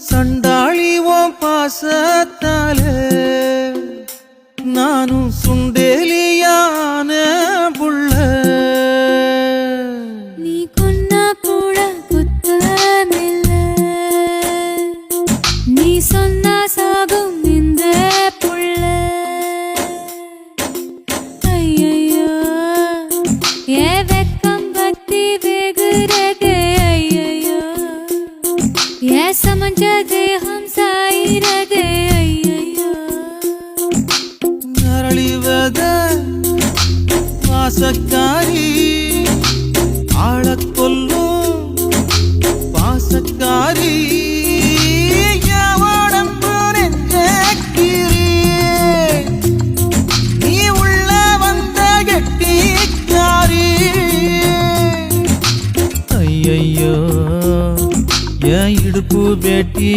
சண்டாளி ஓம் பாசத்தாலே நானும் சுண்டேலியான புள்ள. நீ கொன்னா கூட குத்தமில்ல, நீ சொன்னா சாகும் இந்த புள்ள. ஐயையோ ஏ வெக்கம் பத்தி வெகுறதே, ஐயையோ ஏ சமஞ்ச தேகம் சாயிரதே, ஐயையோ நரளிவத வாசக்காரி ஆளக் கொல்லும் பாசக்காரி. எவடம்பு நெஞ்சக்கிரியே, நீ உள்ள வந்த கெட்டிக்காரி. ஐயையோ என் இடுப்பு வேட்டி